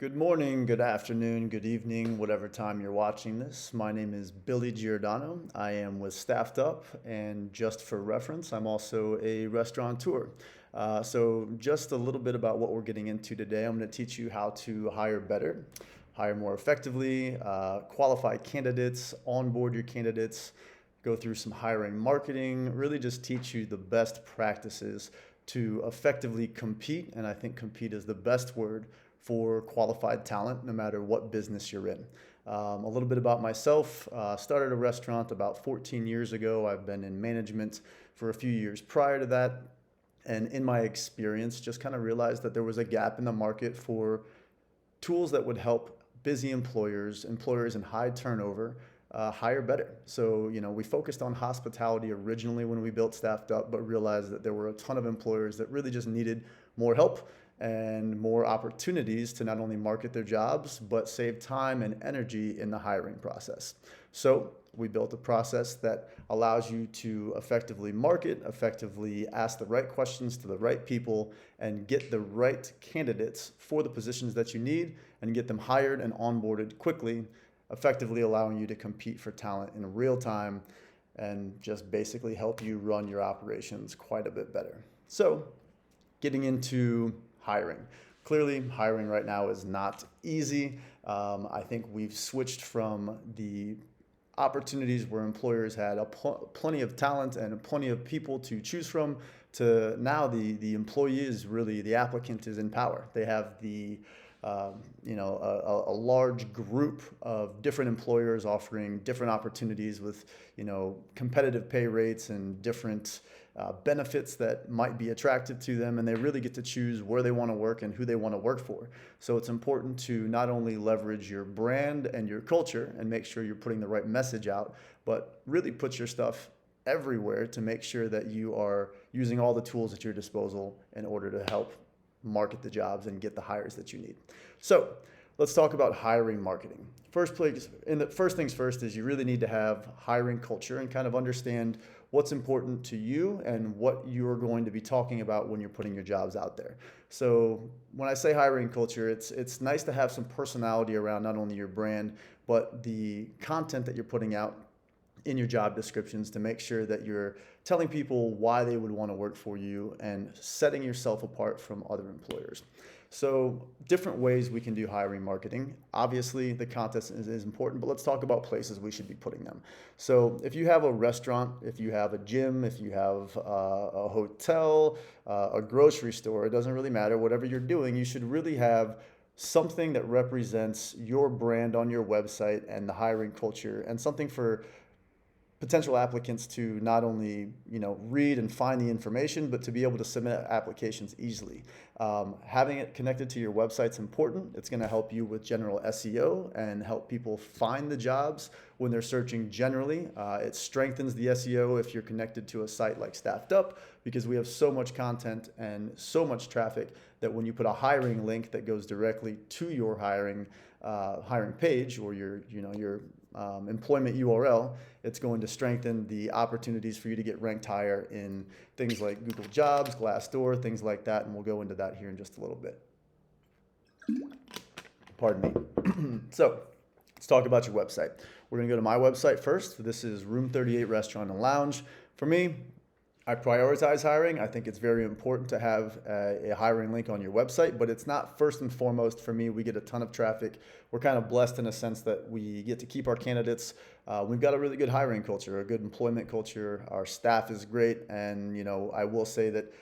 Good morning, good afternoon, good evening, whatever time you're watching this. My name is Billy Giordano. I am with StaffedUp, and just for reference, I'm also a restaurateur. So just a little bit about what we're getting into today. I'm going to teach you how to hire better, hire more effectively, qualify candidates, onboard your candidates, go through some hiring marketing, really just teach you the best practices to effectively compete. And I think compete is the best word for qualified talent, no matter what business you're in. A little bit about myself. Started a restaurant about 14 years ago. I've been in management for a few years prior to that. And in my experience, just kind of realized that there was a gap in the market for tools that would help busy employers, employers in high turnover, hire better. So, we focused on hospitality originally when we built Staffed Up, but realized that there were a ton of employers that really just needed more help and more opportunities to not only market their jobs, but save time and energy in the hiring process. So we built a process that allows you to effectively market, effectively ask the right questions to the right people, and get the right candidates for the positions that you need and get them hired and onboarded quickly, effectively allowing you to compete for talent in real time and just basically help you run your operations quite a bit better. So getting into hiring. Clearly, hiring right now is not easy. I think we've switched from the opportunities where employers had plenty of talent and plenty of people to choose from to now the employee is really, the applicant is in power. They have a large group of different employers offering different opportunities with, competitive pay rates and different benefits that might be attractive to them, and they really get to choose where they want to work and who they want to work for. So it's important to not only leverage your brand and your culture and make sure you're putting the right message out, but really put your stuff everywhere to make sure that you are using all the tools at your disposal in order to help market the jobs and get the hires that you need. So let's talk about hiring marketing. First things first is you really need to have hiring culture and kind of understand what's important to you and what you're going to be talking about when you're putting your jobs out there. So when I say hiring culture, it's nice to have some personality around not only your brand, but the content that you're putting out in your job descriptions to make sure that you're telling people why they would want to work for you and setting yourself apart from other employers. So different ways we can do hiring marketing. Obviously, the content is important, but let's talk about places we should be putting them. So if you have a restaurant, if you have a gym, if you have a hotel, a grocery store, it doesn't really matter. Whatever you're doing, you should really have something that represents your brand on your website and the hiring culture, and something for potential applicants to not only read and find the information, but to be able to submit applications easily. Having it connected to your website is important. It's going to help you with general SEO and help people find the jobs when they're searching generally. It strengthens the SEO if you're connected to a site like StaffedUp, because we have so much content and so much traffic that when you put a hiring link that goes directly to your hiring page or your employment URL, it's going to strengthen the opportunities for you to get ranked higher in things like Google Jobs, Glassdoor, things like that, and we'll go into that here in just a little bit. Pardon me. So let's talk about your website. We're going to go to my website first. This is Room 38 Restaurant and Lounge. For me, I prioritize hiring. I think it's very important to have a hiring link on your website, but it's not first and foremost for me. We get a ton of traffic. We're kind of blessed in a sense that we get to keep our candidates. We've got a really good hiring culture, a good employment culture. Our staff is great. And, I will say that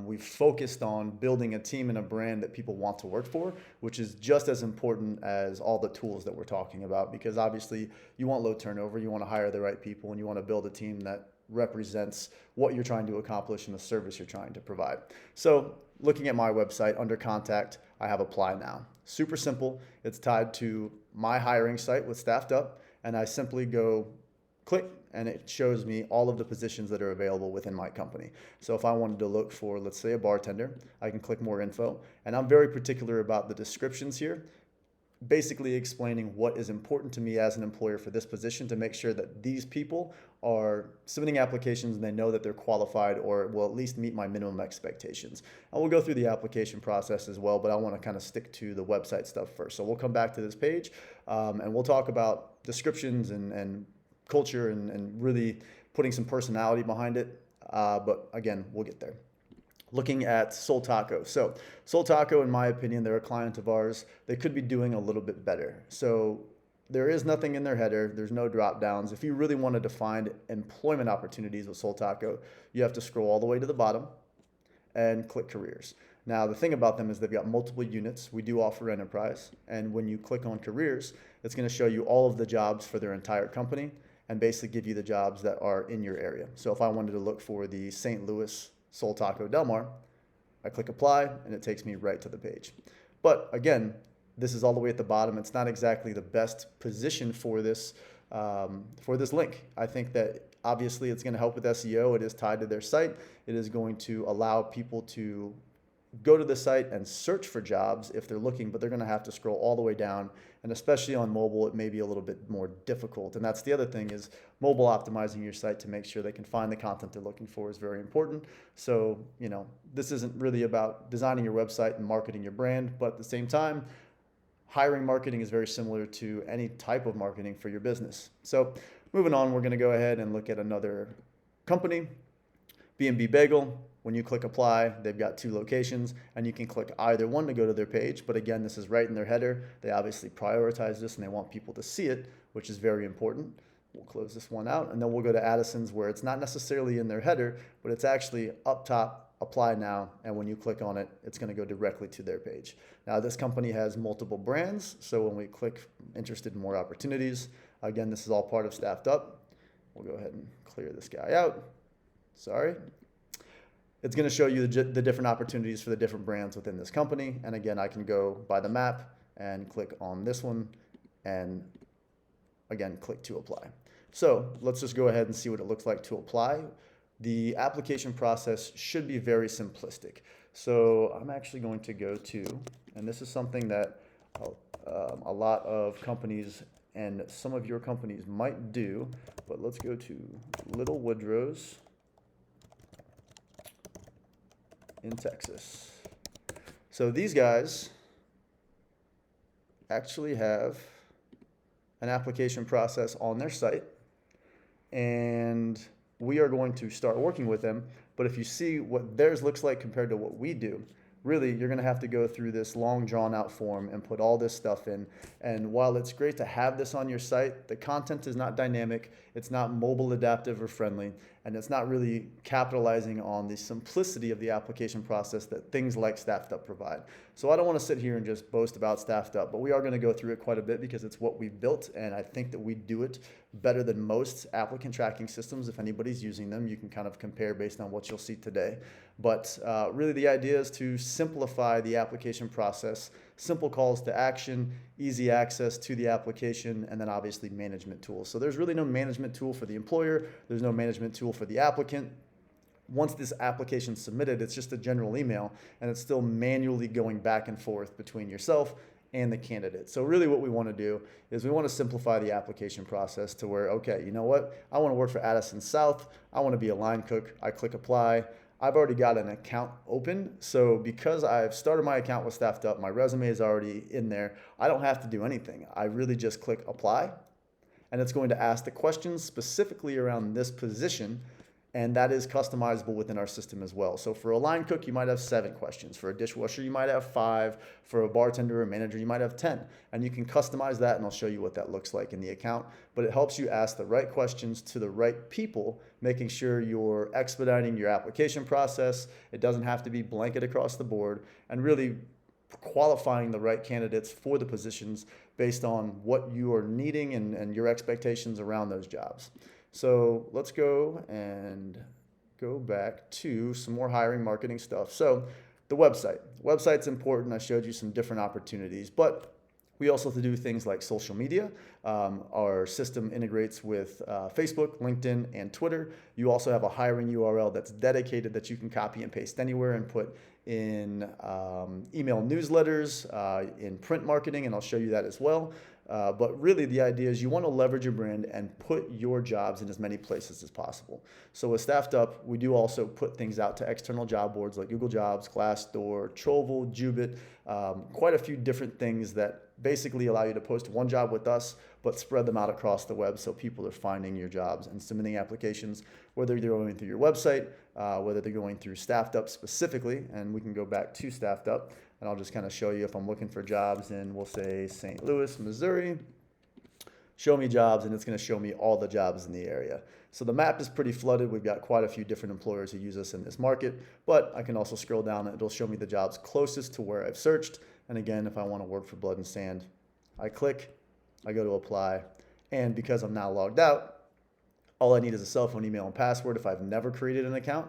we've focused on building a team and a brand that people want to work for, which is just as important as all the tools that we're talking about, because obviously you want low turnover, you want to hire the right people, and you want to build a team that represents what you're trying to accomplish and the service you're trying to provide. So looking at my website, under contact, I have apply now. Super simple. It's tied to my hiring site with Staffed Up, and I simply go click and it shows me all of the positions that are available within my company. So if I wanted to look for, let's say, a bartender, I can click more info, and I'm very particular about the descriptions here, basically explaining what is important to me as an employer for this position to make sure that these people are submitting applications and they know that they're qualified or will at least meet my minimum expectations. And we'll go through the application process as well, but I want to kind of stick to the website stuff first. So we'll come back to this page and we'll talk about descriptions and culture and really putting some personality behind it. But again, we'll get there. Looking at Soul Taco. So Soul Taco, in my opinion, they're a client of ours. They could be doing a little bit better. So there is nothing in their header. There's no drop downs. If you really wanted to find employment opportunities with Soul Taco, you have to scroll all the way to the bottom and click careers. Now, the thing about them is they've got multiple units. We do offer enterprise. And when you click on careers, it's going to show you all of the jobs for their entire company and basically give you the jobs that are in your area. So if I wanted to look for the St. Louis Soul Taco Del Mar, I click apply and it takes me right to the page. But again, this is all the way at the bottom. It's not exactly the best position for this link. I think that obviously it's going to help with SEO. It is tied to their site. It is going to allow people to go to the site and search for jobs if they're looking, but they're going to have to scroll all the way down. And especially on mobile, it may be a little bit more difficult. And that's the other thing, is mobile optimizing your site to make sure they can find the content they're looking for is very important. So, this isn't really about designing your website and marketing your brand, but at the same time, hiring marketing is very similar to any type of marketing for your business. So moving on, we're going to go ahead and look at another company, B&B Bagel. When you click apply, they've got 2 locations and you can click either one to go to their page. But again, this is right in their header. They obviously prioritize this and they want people to see it, which is very important. We'll close this one out and then we'll go to Addison's, where it's not necessarily in their header, but it's actually up top, apply now. And when you click on it, it's going to go directly to their page. Now, this company has multiple brands. So when we click interested in more opportunities, again, this is all part of StaffedUp. We'll go ahead and clear this guy out. Sorry. It's going to show you the different opportunities for the different brands within this company. And again, I can go by the map and click on this one and again, click to apply. So let's just go ahead and see what it looks like to apply. The application process should be very simplistic. So I'm actually going to go to, and this is something that a lot of companies and some of your companies might do, but let's go to Little Woodrow's in Texas. So these guys actually have an application process on their site, and we are going to start working with them. But if you see what theirs looks like compared to what we do, really, you're going to have to go through this long drawn out form and put all this stuff in. And while it's great to have this on your site, the content is not dynamic, it's not mobile adaptive or friendly, and it's not really capitalizing on the simplicity of the application process that things like StaffedUp provide. So I don't want to sit here and just boast about StaffedUp, but we are going to go through it quite a bit because it's what we've built, and I think that we do it better than most applicant tracking systems. If anybody's using them, you can kind of compare based on what you'll see today. But really the idea is to simplify the application process, simple calls to action, easy access to the application, and then obviously management tools. So there's really no management tool for the employer. There's no management tool for the applicant. Once this application is submitted, it's just a general email, and it's still manually going back and forth between yourself and the candidate. So really what we want to do is we want to simplify the application process to where, okay, you know what? I want to work for Addison South. I want to be a line cook. I click apply. I've already got an account open. So because I've started my account with StaffedUp, my resume is already in there. I don't have to do anything. I really just click apply, and it's going to ask the questions specifically around this position. And that is customizable within our system as well. So for a line cook, you might have 7 questions. For a dishwasher, you might have 5. For a bartender or manager, you might have 10. And you can customize that, and I'll show you what that looks like in the account. But it helps you ask the right questions to the right people, making sure you're expediting your application process. It doesn't have to be blanket across the board, and really qualifying the right candidates for the positions based on what you are needing and your expectations around those jobs. So let's go and go back to some more hiring marketing stuff. So the website's important. I showed you some different opportunities, but we also have to do things like social media. Our system integrates with Facebook, LinkedIn, and Twitter. You also have a hiring URL that's dedicated that you can copy and paste anywhere and put in email newsletters, in print marketing, and I'll show you that as well. But really the idea is you want to leverage your brand and put your jobs in as many places as possible. So with StaffedUp, we do also put things out to external job boards like Google Jobs, Glassdoor, Trovel, Jubit, quite a few different things that basically allow you to post one job with us, but spread them out across the web so people are finding your jobs and submitting applications, whether they're going through your website, whether they're going through StaffedUp specifically, and we can go back to StaffedUp, and I'll just kind of show you if I'm looking for jobs in, we'll say St. Louis, Missouri, show me jobs, and it's going to show me all the jobs in the area. So the map is pretty flooded. We've got quite a few different employers who use us in this market, but I can also scroll down and it'll show me the jobs closest to where I've searched. And again, if I want to work for Blood and Sand, I click, I go to apply, and because I'm now logged out, all I need is a cell phone, email, and password if I've never created an account.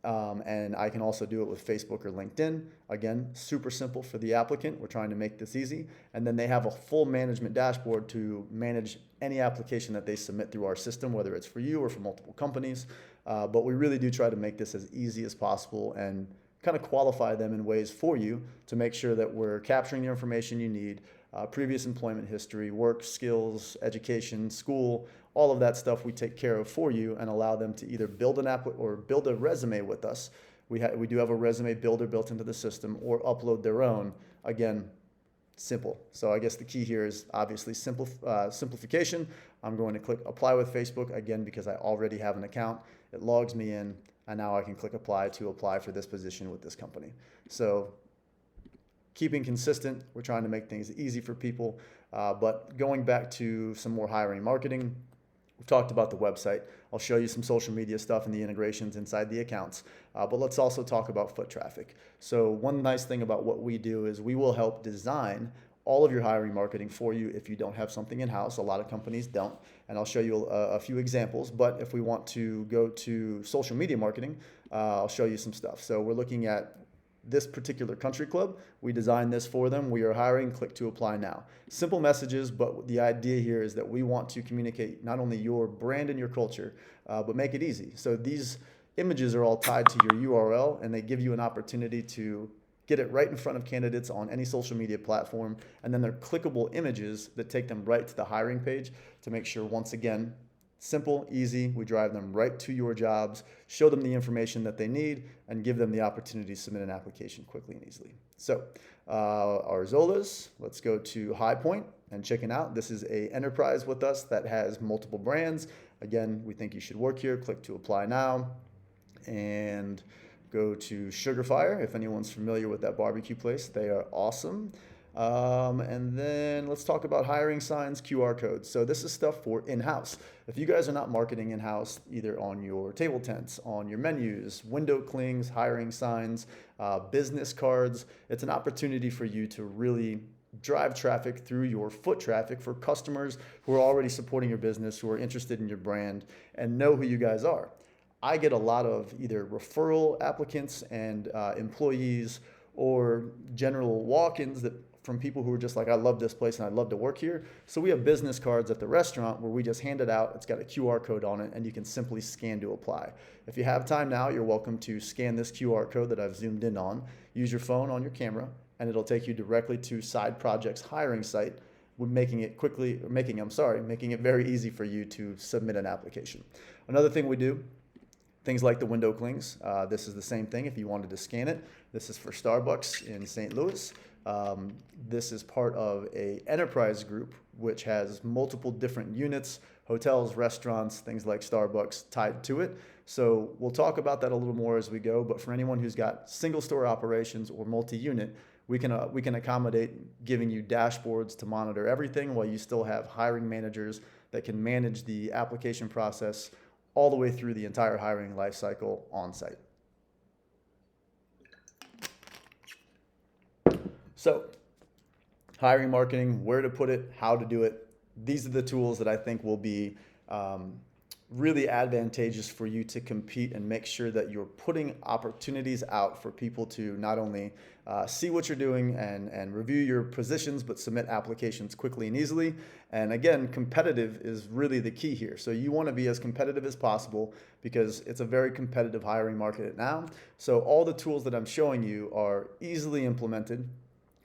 And I can also do it with Facebook or LinkedIn. Again, super simple for the applicant. We're trying to make this easy. And then they have a full management dashboard to manage any application that they submit through our system, whether it's for you or for multiple companies. But we really do try to make this as easy as possible and kind of qualify them in ways for you to make sure that we're capturing the information you need, previous employment history, work, skills, education, school, all of that stuff we take care of for you and allow them to either build an app or build a resume with us. We do have a resume builder built into the system, or upload their own. Again, simple. So I guess the key here is obviously simplification. I'm going to click apply with Facebook, again, because I already have an account. It logs me in, and now I can click apply to apply for this position with this company. So keeping consistent, we're trying to make things easy for people. But going back to some more hiring marketing, we've talked about the website. I'll show you some social media stuff and the integrations inside the accounts. But let's also talk about foot traffic. So one nice thing about what we do is we will help design all of your hiring marketing for you if you don't have something in-house. A lot of companies don't, and I'll show you a few examples. But if we want to go to social media marketing, I'll show you some stuff. So we're looking at this particular country club. We designed this for them. We are hiring, click to apply now. Simple messages, but the idea here is that we want to communicate not only your brand and your culture, but make it easy. So these images are all tied to your URL, and they give you an opportunity to get it right in front of candidates on any social media platform. And then they're clickable images that take them right to the hiring page to make sure, once again, simple, easy. We drive them right to your jobs, show them the information that they need, and give them the opportunity to submit an application quickly and easily. So our Zolas, let's go to High Point and check it out. This is a enterprise with us that has multiple brands. Again, we think you should work here. Click to apply now. And go to Sugar Fire, if anyone's familiar with that barbecue place. They are awesome. And then let's talk about hiring signs, QR codes. So this is stuff for in-house. If you guys are not marketing in-house, either on your table tents, on your menus, window clings, hiring signs, business cards, it's an opportunity for you to really drive traffic through your foot traffic for customers who are already supporting your business, who are interested in your brand, and know who you guys are. I get a lot of either referral applicants and employees or general walk-ins from people who are just like, I love this place and I'd love to work here. So we have business cards at the restaurant where we just hand it out. It's got a QR code on it, and you can simply scan to apply. If you have time now, you're welcome to scan this QR code that I've zoomed in on. Use your phone on your camera, and it'll take you directly to Side Project's hiring site, making it very easy for you to submit an application. Another thing we do, things like the window clings. This is the same thing if you wanted to scan it. This is for Starbucks in St. Louis. This is part of an enterprise group which has multiple different units, hotels, restaurants, things like Starbucks tied to it. So we'll talk about that a little more as we go, but for anyone who's got single store operations or multi-unit, we can accommodate giving you dashboards to monitor everything while you still have hiring managers that can manage the application process all the way through the entire hiring life cycle on site. So, hiring marketing, where to put it, how to do it. These are the tools that I think will be really advantageous for you to compete and make sure that you're putting opportunities out for people to not only see what you're doing and review your positions, but submit applications quickly and easily. And again, competitive is really the key here. So you want to be as competitive as possible because it's a very competitive hiring market now. So all the tools that I'm showing you are easily implemented.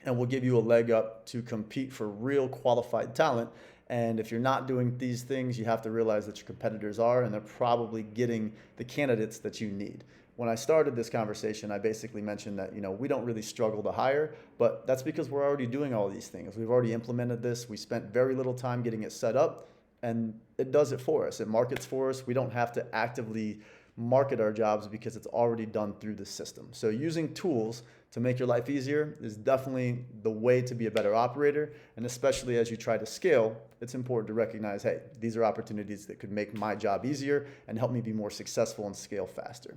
and will give you a leg up to compete for real qualified talent. And if you're not doing these things, you have to realize that your competitors are, and they're probably getting the candidates that you need. When I started this conversation, I basically mentioned that, we don't really struggle to hire, but that's because we're already doing all these things. We've already implemented this. We spent very little time getting it set up, and it does it for us. It markets for us. We don't have to actively market our jobs because it's already done through the system. So using tools to make your life easier is definitely the way to be a better operator. And especially as you try to scale, it's important to recognize, hey, these are opportunities that could make my job easier and help me be more successful and scale faster.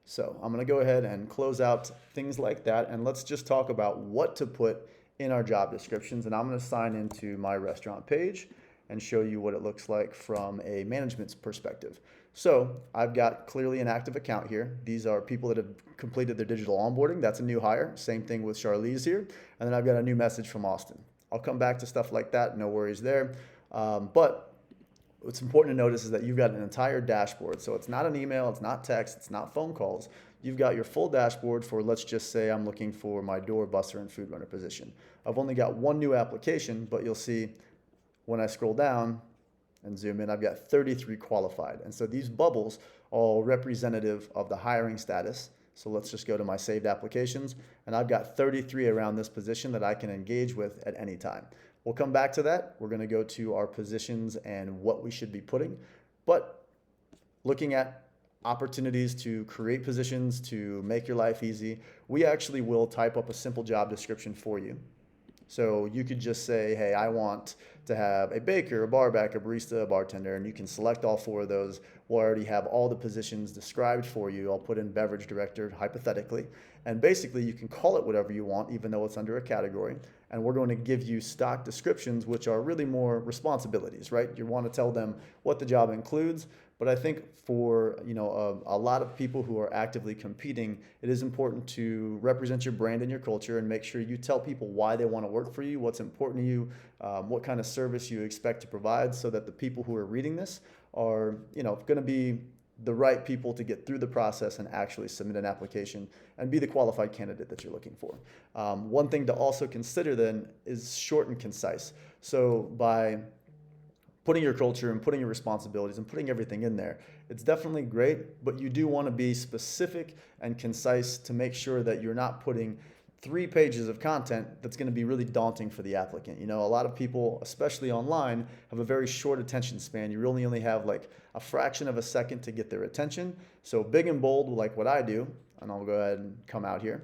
So I'm going to go ahead and close out things like that. And let's just talk about what to put in our job descriptions. And I'm going to sign into my restaurant page and show you what it looks like from a management's perspective. So I've got clearly an active account here. These are people that have completed their digital onboarding. That's a new hire. Same thing with Charlize here. And then I've got a new message from Austin. I'll come back to stuff like that. No worries there. But what's important to notice is that you've got an entire dashboard. So it's not an email, it's not text, it's not phone calls. You've got your full dashboard for, let's just say I'm looking for my door busser and food runner position. I've only got one new application, but you'll see when I scroll down and zoom in, I've got 33 qualified. And so these bubbles are all representative of the hiring status. So let's just go to my saved applications, and I've got 33 around this position that I can engage with at any time. We'll come back to that. We're going to go to our positions and what we should be putting. But looking at opportunities to create positions to make your life easy, we actually will type up a simple job description for you. So you could just say, hey, I want to have a baker, a barback, a barista, a bartender, and you can select all four of those. We'll already have all the positions described for you. I'll put in beverage director, hypothetically. And basically, you can call it whatever you want, even though it's under a category. And we're going to give you stock descriptions, which are really more responsibilities, right? You want to tell them what the job includes. But I think for a lot of people who are actively competing, it is important to represent your brand and your culture and make sure you tell people why they want to work for you, what's important to you, what kind of service you expect to provide, so that the people who are reading this are going to be the right people to get through the process and actually submit an application and be the qualified candidate that you're looking for. One thing to also consider then is short and concise. So by putting your culture and putting your responsibilities and putting everything in there, it's definitely great, but you do want to be specific and concise to make sure that you're not putting 3 pages of content that's going to be really daunting for the applicant. A lot of people, especially online, have a very short attention span. You really only have like a fraction of a second to get their attention. So big and bold, like what I do, and I'll go ahead and come out here.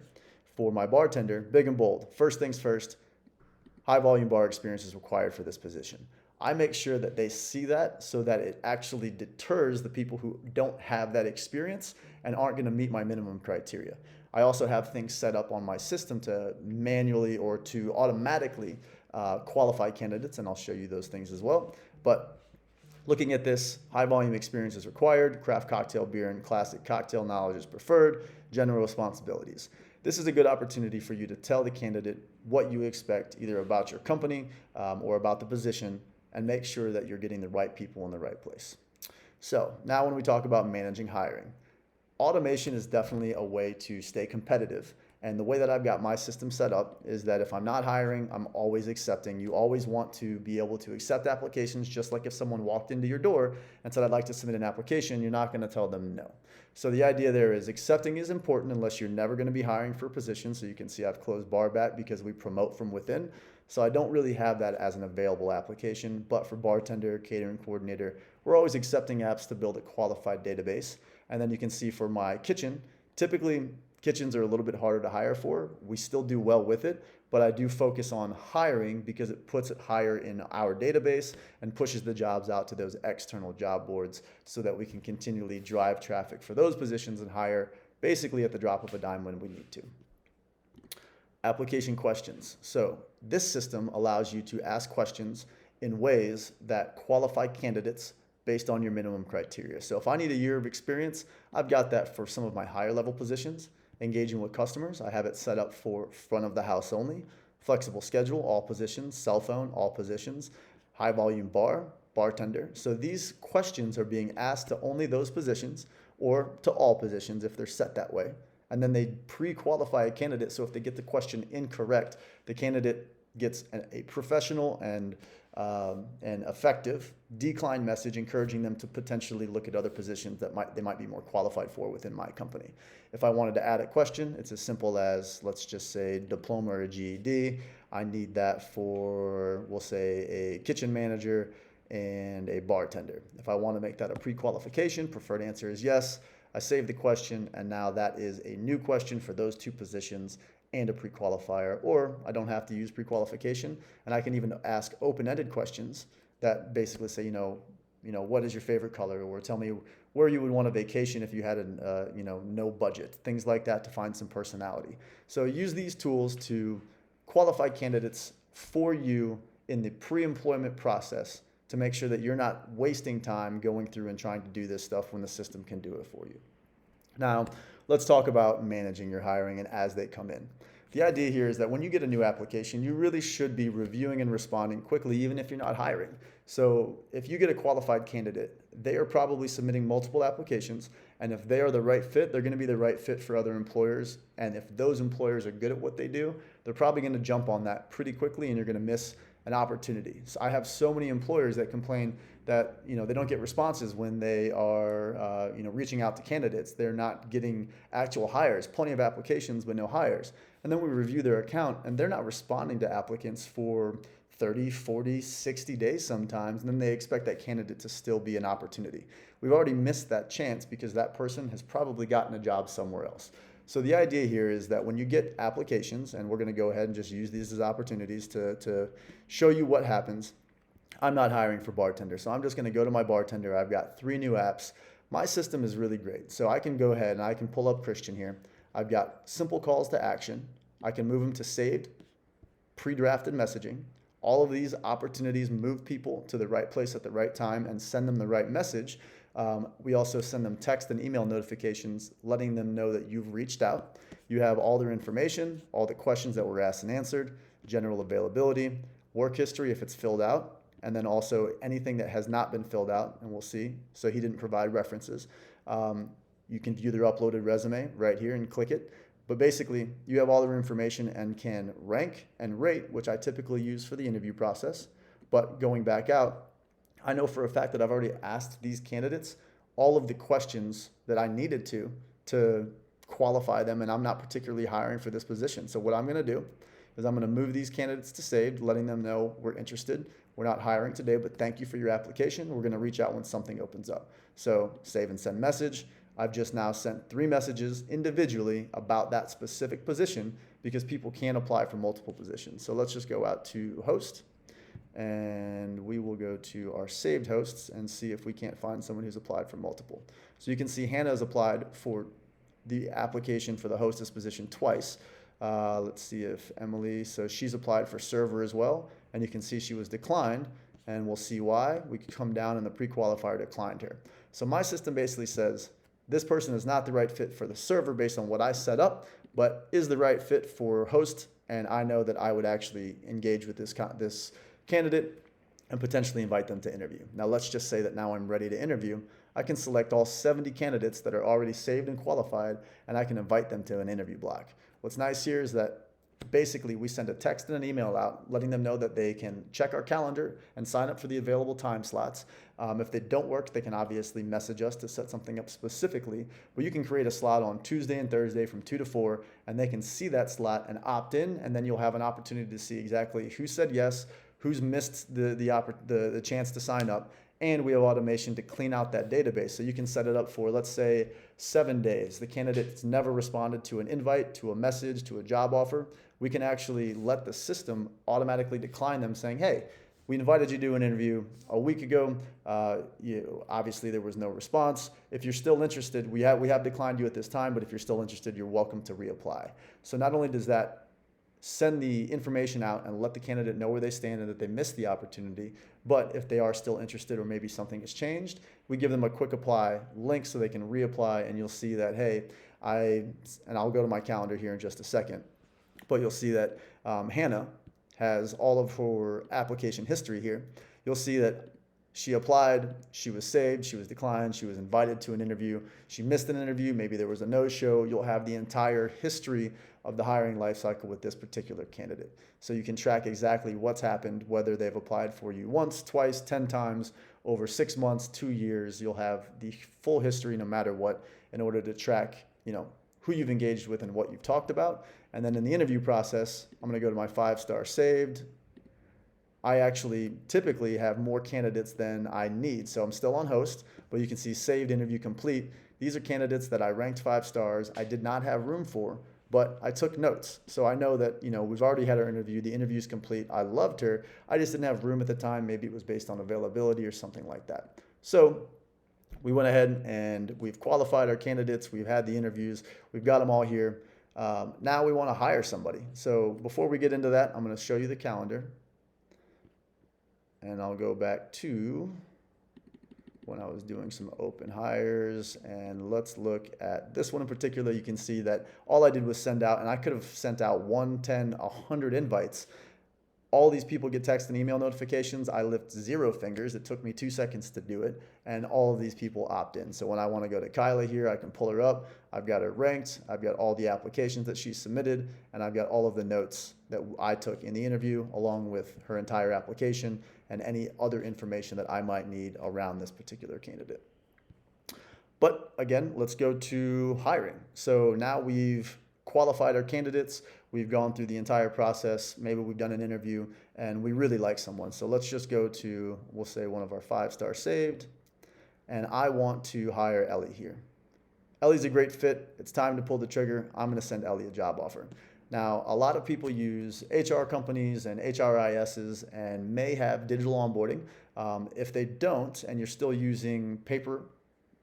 For my bartender, big and bold. First things first, high volume bar experience is required for this position. I make sure that they see that so that it actually deters the people who don't have that experience and aren't going to meet my minimum criteria. I also have things set up on my system to manually or to automatically qualify candidates, and I'll show you those things as well. But looking at this, high volume experience is required, craft cocktail beer and classic cocktail knowledge is preferred, general responsibilities. This is a good opportunity for you to tell the candidate what you expect, either about your company or about the position, and make sure that you're getting the right people in the right place. So now when we talk about managing hiring, automation is definitely a way to stay competitive. And the way that I've got my system set up is that if I'm not hiring, I'm always accepting. You always want to be able to accept applications, just like if someone walked into your door and said, I'd like to submit an application, you're not going to tell them no. So the idea there is accepting is important unless you're never going to be hiring for a position. So you can see I've closed barback because we promote from within. So I don't really have that as an available application, but for bartender, catering coordinator, we're always accepting apps to build a qualified database. And then you can see for my kitchen, typically kitchens are a little bit harder to hire for. We still do well with it, but I do focus on hiring because it puts it higher in our database and pushes the jobs out to those external job boards so that we can continually drive traffic for those positions and hire basically at the drop of a dime when we need to. Application questions. So this system allows you to ask questions in ways that qualify candidates based on your minimum criteria. So if I need a year of experience, I've got that for some of my higher level positions. Engaging with customers, I have it set up for front of the house only. Flexible schedule, all positions. Cell phone, all positions. High volume bar, bartender. So these questions are being asked to only those positions or to all positions if they're set that way. and then they pre-qualify a candidate. So if they get the question incorrect, the candidate gets a professional and effective decline message encouraging them to potentially look at other positions that they might be more qualified for within my company. If I wanted to add a question, it's as simple as, let's just say diploma or a GED. I need that for, we'll say, a kitchen manager and a bartender. If I want to make that a pre-qualification, preferred answer is yes. I save the question, and now that is a new question for those two positions and a pre-qualifier, or I don't have to use pre-qualification, and I can even ask open-ended questions that basically say, what is your favorite color, or tell me where you would want a vacation if you had no budget, things like that to find some personality. So use these tools to qualify candidates for you in the pre-employment process to make sure that you're not wasting time going through and trying to do this stuff when the system can do it for you. Now, let's talk about managing your hiring and as they come in. The idea here is that when you get a new application, you really should be reviewing and responding quickly, even if you're not hiring. So if you get a qualified candidate, they are probably submitting multiple applications, and if they are the right fit, they're going to be the right fit for other employers. And if those employers are good at what they do, they're probably going to jump on that pretty quickly, and you're going to miss an opportunity. So I have so many employers that complain that they don't get responses when they are reaching out to candidates. They're not getting actual hires, plenty of applications but no hires. And then we review their account and they're not responding to applicants for 30, 40, 60 days sometimes, and then they expect that candidate to still be an opportunity. We've already missed that chance because that person has probably gotten a job somewhere else. So the idea here is that when you get applications, and we're going to go ahead and just use these as opportunities to show you what happens. I'm not hiring for bartender, so I'm just going to go to my bartender. I've got 3 new apps. My system is really great. So I can go ahead and I can pull up Christian here. I've got simple calls to action. I can move them to saved, pre-drafted messaging. All of these opportunities move people to the right place at the right time and send them the right message. We also send them text and email notifications letting them know that you've reached out. You have all their information, all the questions that were asked and answered, general availability, work history if it's filled out, and then also anything that has not been filled out, and we'll see. So he didn't provide references. You can view their uploaded resume right here and click it. But basically, you have all their information and can rank and rate, which I typically use for the interview process. But going back out, I know for a fact that I've already asked these candidates all of the questions that I needed to qualify them, and I'm not particularly hiring for this position. So what I'm going to do is I'm going to move these candidates to saved, letting them know we're interested. We're not hiring today, but thank you for your application. We're going to reach out when something opens up. So save and send message. I've just now sent 3 messages individually about that specific position because people can apply for multiple positions. So let's just go out to host, and we will go to our saved hosts and see if we can't find someone who's applied for multiple. So you can see Hannah has applied for the application for the hostess position twice. Let's see if Emily, so she's applied for server as well, and you can see she was declined, and we'll see why. We can come down and the pre-qualifier declined her. So my system basically says, this person is not the right fit for the server based on what I set up, but is the right fit for host, and I know that I would actually engage with this candidate and potentially invite them to interview. Now let's just say that now I'm ready to interview. I can select all 70 candidates that are already saved and qualified, and I can invite them to an interview block. What's nice here is that basically we send a text and an email out letting them know that they can check our calendar and sign up for the available time slots. If they don't work, they can obviously message us to set something up specifically, but you can create a slot on Tuesday and Thursday from 2 to 4, and they can see that slot and opt in, and then you'll have an opportunity to see exactly who said yes, who's missed the chance to sign up, and we have automation to clean out that database. So you can set it up for, let's say, 7 days. The candidate's never responded to an invite, to a message, to a job offer. We can actually let the system automatically decline them saying, hey, we invited you to an interview a week ago. Obviously, there was no response. If you're still interested, we have declined you at this time, but if you're still interested, you're welcome to reapply. So not only does that send the information out and let the candidate know where they stand and that they missed the opportunity, but if they are still interested or maybe something has changed, we give them a quick apply link so they can reapply, and you'll see that, hey, I'll go to my calendar here in just a second, but you'll see that Hannah has all of her application history here. You'll see that She applied, she was saved, she was declined, she was invited to an interview, she missed an interview, maybe there was a no-show. You'll have the entire history of the hiring lifecycle with this particular candidate. So you can track exactly what's happened, whether they've applied for you once, twice, 10 times, over 6 months, 2 years. You'll have the full history no matter what in order to track, who you've engaged with and what you've talked about. And then in the interview process, I'm going to go to my 5-star saved. I actually typically have more candidates than I need. So I'm still on host, but you can see saved interview complete. These are candidates that I ranked 5 stars. I did not have room for, but I took notes. So I know that, we've already had our interview. The interview's complete. I loved her. I just didn't have room at the time. Maybe it was based on availability or something like that. So we went ahead and we've qualified our candidates. We've had the interviews. We've got them all here. Now we want to hire somebody. So before we get into that, I'm going to show you the calendar. And I'll go back to when I was doing some open hires, and let's look at this one in particular. You can see that all I did was send out, and I could have sent out 1, 10, 100 invites. All these people get text and email notifications. I lift 0 fingers. It took me 2 seconds to do it, and all of these people opt in. So when I want to go to Kyla here, I can pull her up. I've got her ranked. I've got all the applications that she submitted, and I've got all of the notes that I took in the interview, along with her entire application and any other information that I might need around this particular candidate. But again, let's go to hiring. So now we've qualified our candidates. We've gone through the entire process. Maybe we've done an interview and we really like someone. So let's just go to, we'll say one of our 5-star saved. And I want to hire Ellie here. Ellie's a great fit. It's time to pull the trigger. I'm going to send Ellie a job offer. Now, a lot of people use HR companies and HRISs and may have digital onboarding. If they don't, and you're still using paper,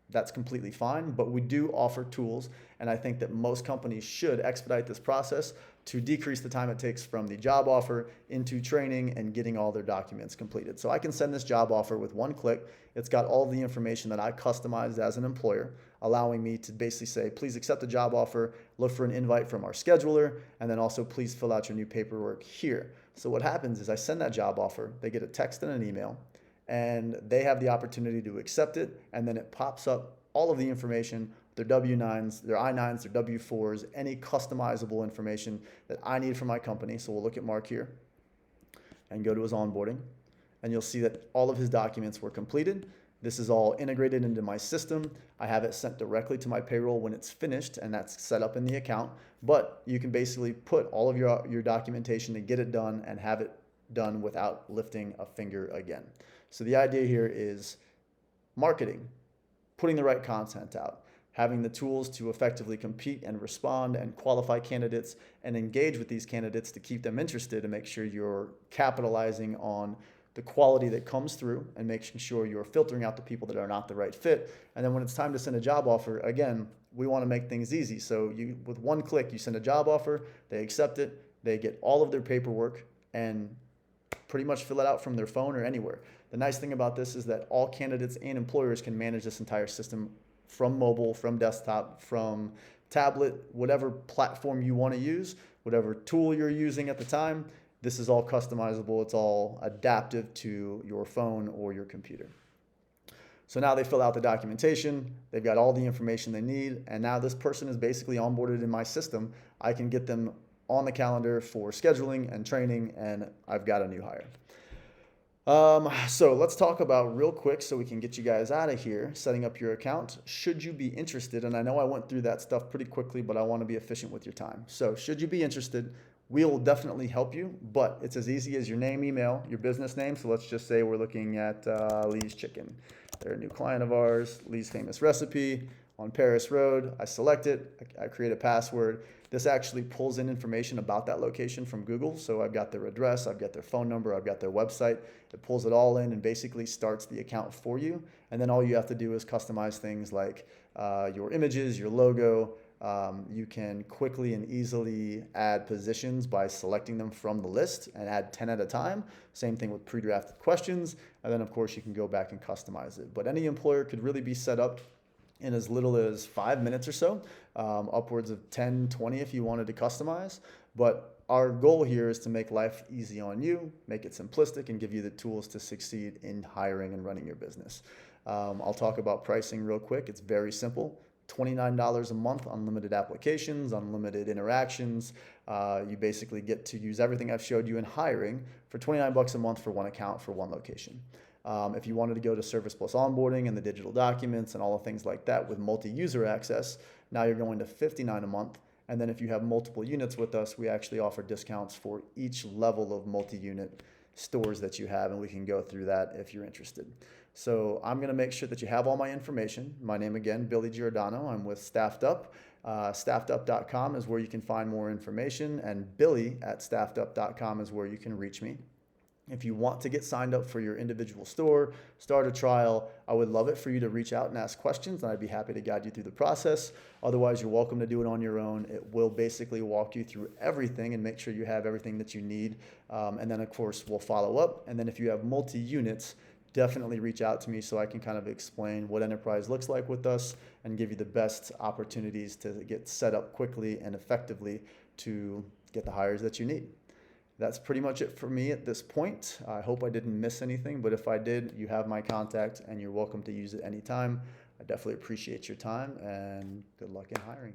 that's completely fine, but we do offer tools, and I think that most companies should expedite this process to decrease the time it takes from the job offer into training and getting all their documents completed. So I can send this job offer with one click. It's got all the information that I customized as an employer, allowing me to basically say, please accept the job offer, look for an invite from our scheduler, and then also please fill out your new paperwork here. So what happens is I send that job offer, they get a text and an email, and they have the opportunity to accept it, and then it pops up all of the information, their W-9s, their I-9s, their W-4s, any customizable information that I need from my company. So we'll look at Mark here and go to his onboarding, and you'll see that all of his documents were completed. This is all integrated into my system. I have it sent directly to my payroll when it's finished, and that's set up in the account. But you can basically put all of your documentation and get it done and have it done without lifting a finger again. So the idea here is marketing, putting the right content out, having the tools to effectively compete and respond and qualify candidates and engage with these candidates to keep them interested and make sure you're capitalizing on the quality that comes through and making sure you're filtering out the people that are not the right fit. And then when it's time to send a job offer, again, we want to make things easy. So with one click, you send a job offer, they accept it, they get all of their paperwork and pretty much fill it out from their phone or anywhere. The nice thing about this is that all candidates and employers can manage this entire system from mobile, from desktop, from tablet, whatever platform you want to use, whatever tool you're using at the time. This is all customizable. It's all adaptive to your phone or your computer. So now they fill out the documentation. They've got all the information they need. And now this person is basically onboarded in my system. I can get them on the calendar for scheduling and training, and I've got a new hire. So let's talk about real quick so we can get you guys out of here, setting up your account. Should you be interested, and I know I went through that stuff pretty quickly, but I want to be efficient with your time. So should you be interested, we'll definitely help you, but it's as easy as your name, email, your business name. So let's just say we're looking at Lee's Chicken. They're a new client of ours, Lee's Famous Recipe on Paris Road. I select it, I create a password. This actually pulls in information about that location from Google. So I've got their address, I've got their phone number, I've got their website. It pulls it all in and basically starts the account for you. And then all you have to do is customize things like your images, your logo. You can quickly and easily add positions by selecting them from the list and add 10 at a time. Same thing with pre-drafted questions. And then of course you can go back and customize it. But any employer could really be set up in as little as 5 minutes or so, upwards of 10, 20 if you wanted to customize. But our goal here is to make life easy on you, make it simplistic, and give you the tools to succeed in hiring and running your business. I'll talk about pricing real quick. It's very simple. $29 a month, unlimited applications, unlimited interactions. You basically get to use everything I've showed you in hiring for $29 a month for one account for one location. If you wanted to go to Service Plus onboarding and the digital documents and all the things like that with multi-user access, now you're going to $59 a month. And then if you have multiple units with us, we actually offer discounts for each level of multi-unit stores that you have, and we can go through that if you're interested. So I'm going to make sure that you have all my information. My name again, Billy Giordano. I'm with StaffedUp. StaffedUp.com is where you can find more information, and Billy@StaffedUp.com is where you can reach me. If you want to get signed up for your individual store, start a trial, I would love it for you to reach out and ask questions, and I'd be happy to guide you through the process. Otherwise, you're welcome to do it on your own. It will basically walk you through everything and make sure you have everything that you need. And then, of course, we'll follow up. And then if you have multi-units, definitely reach out to me so I can kind of explain what enterprise looks like with us and give you the best opportunities to get set up quickly and effectively to get the hires that you need. That's pretty much it for me at this point. I hope I didn't miss anything, but if I did, you have my contact and you're welcome to use it anytime. I definitely appreciate your time, and good luck in hiring.